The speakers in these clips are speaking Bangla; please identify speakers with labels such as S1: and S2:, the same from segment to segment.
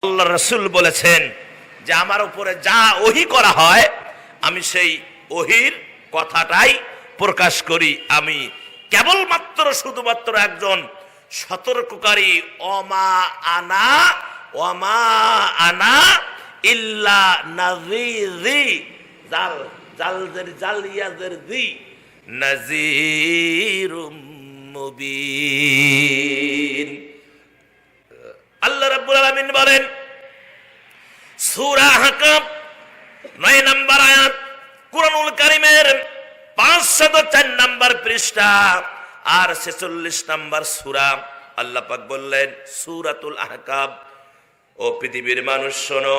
S1: আল্লাহ রাসূল বলেছেন যে আমার উপরে যা ওহী করা হয় আমি সেই ওহীর কথাটাই প্রকাশ করি। আমি কেবলমাত্র শুধুমাত্র একজন সতর্ককারী। ওমা আনা ইল্লা নাযীরি জাল জালদের জালিয়াদের দি নাযীরুম মুবিন। আল্লাহ রাব্বুল আলামিন বলেন সূরা আহকাফ 9 নম্বর আয়াত, কুরআনুল কারীমের 504 নম্বর পৃষ্ঠা আর 46 নম্বর সূরা। আল্লাহ পাক বললেন সূরাতুল আহকাফ, ও পৃথিবীর মানুষ শোনো,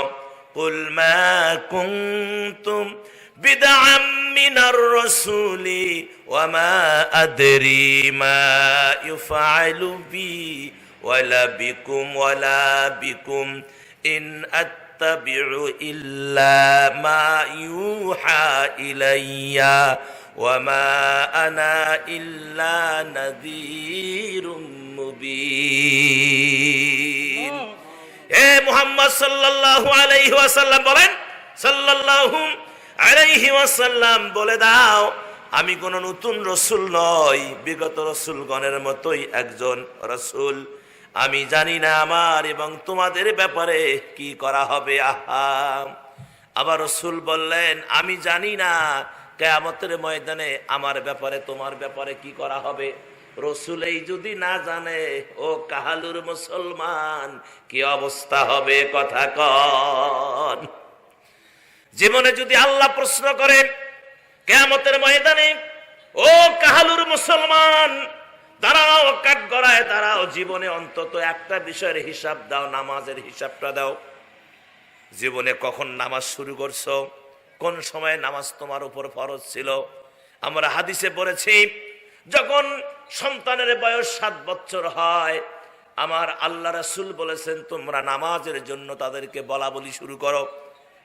S1: কুল মা কুনতুম বিদআম মিনার রাসূলি ওয়া মা আদরি মা ইউফআলু বি ওয়ালা বিকুম ইন আত্তাবিউ ইল্লা মা ইউহা ইলাইয়া ওয়া মা আনা ইল্লা নাযীরুম মুবিন। হে মুহাম্মদ সাল্লাল্লাহু আলাইহি ওয়াসাল্লাম বলেন, সাল্লাল্লাহু আলাইহি ওয়াসাল্লাম বলে দাও, আমি কোন নতুন রসুল নই, বিগত রসুলগণের মতোই একজন রসুল। আমি জানি না আমার এবং তোমাদের ব্যাপারে কি করা হবে। আহা, আবার রসুল বললেন আমি জানি না কিয়ামতের ময়দানে আমার ব্যাপারে তোমার ব্যাপারে কি করা হবে। রসুল এই যদি না জানে, ও কাহালুর মুসলমান, কি অবস্থা হবে কথা কন। জীবনে যদি আল্লাহ প্রশ্ন করেন কিয়ামতের ময়দানে, ও কাহালুর মুসলমান দাঁড়াও, কাঠগড়ায় দাঁড়াও, জীবনে অন্তত একটা বিষয়ের হিসাব দাও, নামাজের হিসাবটা দাও। জীবনে কখন নামাজ শুরু করছো, কোন সময় নামাজ তোমার উপর ফরজ ছিল। আমরা হাদিসে পড়েছি যখন সন্তানের বয়স 7 বছর হয়, আমার আল্লাহ রাসূল বলেছেন তোমরা নামাজের জন্য তাদেরকে বলা বলি শুরু করো,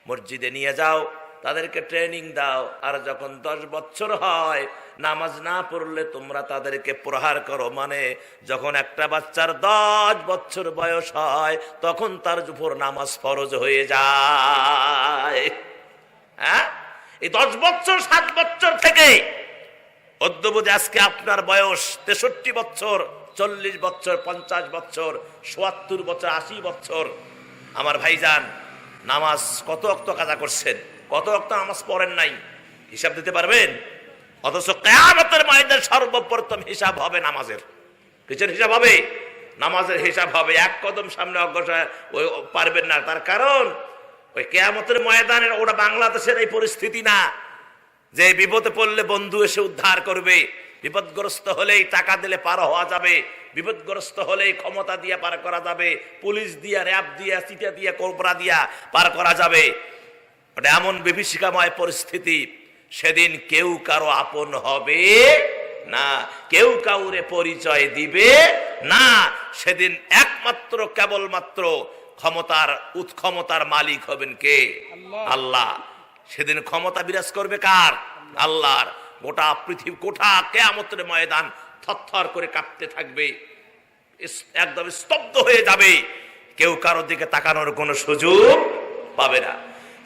S1: মসজিদে নিয়ে যাও, তাদেরকে ট্রেনিং দাও। আর যখন 10 বছর হয় নামাজ না পড়লে তোমরা তাদেরকে প্রহার করো। মানে যখন একটা বাচ্চার 10 বছর বয়স হয় তখন তার উপর নামাজ ফরজ হয়ে যায়। হ্যাঁ, এই 10 বছর 7 বছর থেকে অদ্যবধি আজকে আপনার বয়স 63 বছর, 40 বছর, 50 বছর, ৭৭ বছর, 80 বছর। আমার ভাইজান, নামাজ কত ওয়াক্ত কাজা করছেন, কত ওয়াক্ত নামাজ পড়েন নাই, হিসাব দিতে পারবেন? অথচ কিয়ামতের ময়দানে সর্বপ্রথম হিসাব হবে নামাজের। কিসের হিসাব হবে? নামাজের হিসাব হবে। এক কদম সামনে অগ্রসর পারবেন না। তার কারণ ওই কিয়ামতের ময়দানের ওটা বাংলাদেশের এই পরিস্থিতি না যে বিপদে পড়লে বন্ধু এসে উদ্ধার করবে, বিপদগ্রস্ত হলেই টাকা দিলে পার হওয়া যাবে, বিপদগ্রস্ত হলেই ক্ষমতা দিয়ে পার করা যাবে, পুলিশ দিয়া, র্যাব দিয়া, চিটা দিয়া, কোবরা দিয়া পার করা যাবে। ওটা এমন বিভীষিকাময় পরিস্থিতি, সেদিন কেউ কারো আপন হবে না, কেউ কাউরে পরিচয় দিবে না। সেদিন একমাত্র কেবলমাত্র ক্ষমতার মালিক হবেন কে? আল্লাহ। সেদিন ক্ষমতা বিরাজ করবে কার? আল্লাহর। গোটা পৃথিবী, গোটা কিয়ামতের ময়দান থরথর করে কাঁপতে থাকবে, একদম স্তব্ধ হয়ে যাবে, কেউ কারোর দিকে তাকানোর কোনো সুযোগ পাবে না।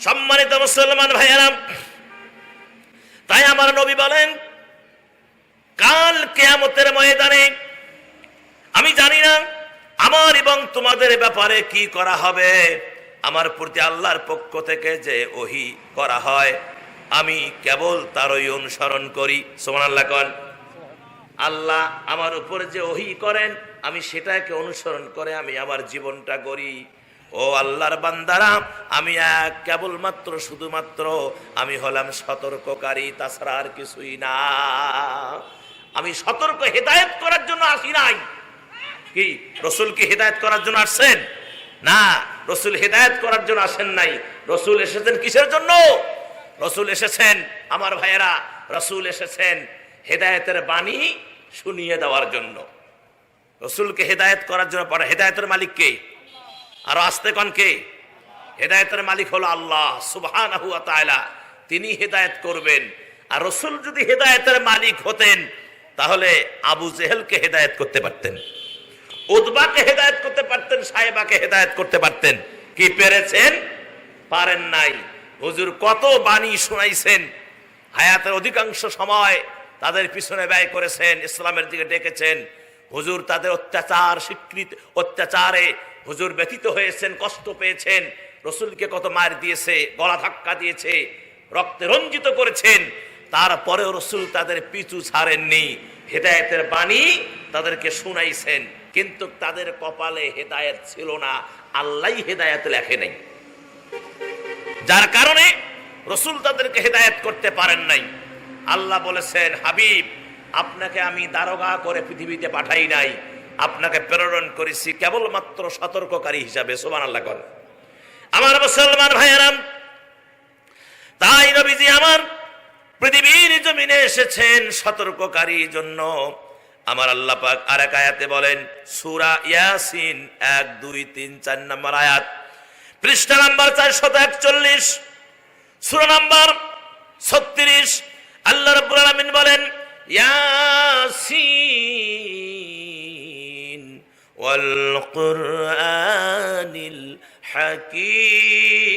S1: সম্মানিত মুসলমান ভাইয়েরা, তাই আমার নবী বলেন কাল কিয়ামতের ময়দানে আমি জানি না আমার এবং তোমাদের ব্যাপারে কি করা হবে। আমার প্রতি আল্লাহর পক্ষ থেকে যে ওহী করা হয় আমি কেবল তারই অনুসরণ করি। সুবহানাল্লাহ কোন। আল্লাহ আমার উপরে যে ওহী করেন আমি সেটাকে অনুসরণ করে আমি আমার জীবনটা গড়ি। ও আল্লাহর বান্দারা, আমি কেবলমাত্র শুধুমাত্র আমি হলাম সতর্ককারী, তাছাড়া আর কিছুই না। আমি সতর্ক, হেদায়েত করার জন্য আসি নাই। কি রসুল কি হেদায়েত করার জন্য আসছেন? না, রসুল হেদায়েত করার জন্য আসেন নাই। রসুল এসেছেন কিসের জন্য? রসুল এসেছেন আমার ভাইয়েরা, রসুল এসেছেন হেদায়েতের বাণী শুনিয়ে দেওয়ার জন্য। রসুলকে হেদায়েত করার জন্য পড়ে। হেদায়েতের মালিক কে? আর আস্তে কোন কে? হেদায়েতের মালিক হলো আল্লাহ সুবহানাহু ওয়া তাআলা। তিনি হেদায়েত করবেন। আর রসুল যদি হেদায়েতের মালিক হতেন তাহলে আবু জেহেলকে হেদায়েত করতে পারতেন, উতবাকে হেদায়েত করতে পারতেন, সাহেবাকে হেদায়েত করতে পারতেন। কি পেরেছেন? পারেন নাই। হুজুর কত বাণী শোনাইছেন, হায়াতের অধিকাংশ সময় তাদের পিছনে ব্যয় করেছেন, ইসলামের দিকে ডেকেছেন। হুজুর তাদের অত্যাচারে হুজুর ব্যথিত হয়েছেন, কষ্ট পেয়েছেন। রসুলকে কত মার দিয়েছে, গলা ধাক্কা দিয়েছে, রক্তে রঞ্জিত করেছেন। তারপরেও রসুল তাদের পিছু ছাড়েননি, হেদায়েতের বাণী তাদেরকে শুনাইছেন। কিন্তু তাদের কপালে হেদায়েত ছিল না, আল্লাহ হেদায়েত লেখে নাই, যার কারণে রসুল তাদেরকে হেদায়েত করতে পারেন নাই। আল্লাহ বলেছেন, হাবিব আপনাকে আমি দারোগা করে পৃথিবীতে পাঠাই নাই, আপনাকে প্রেরণ করেছি কেবলমাত্র সতর্ককারী হিসাবে। সুবহানাল্লাহ। আমার মুসলমান ভাইয়েরা, তাই নবীজি আমার পৃথিবীর জমিনে এসেছেন সতর্ককারীর জন্য। আমার আল্লাহ পাক আরেক আয়াতে বলেন, সূরা ইয়াসিন 1, 2, 3, 4 নম্বর আয়াত, পৃষ্ঠা নাম্বার 441, সূরা নাম্বার 36, আল্লাহ রাব্বুল আলামিন বলেন, ইয়াসিন ওয়াল কুরআনিল হাকীম।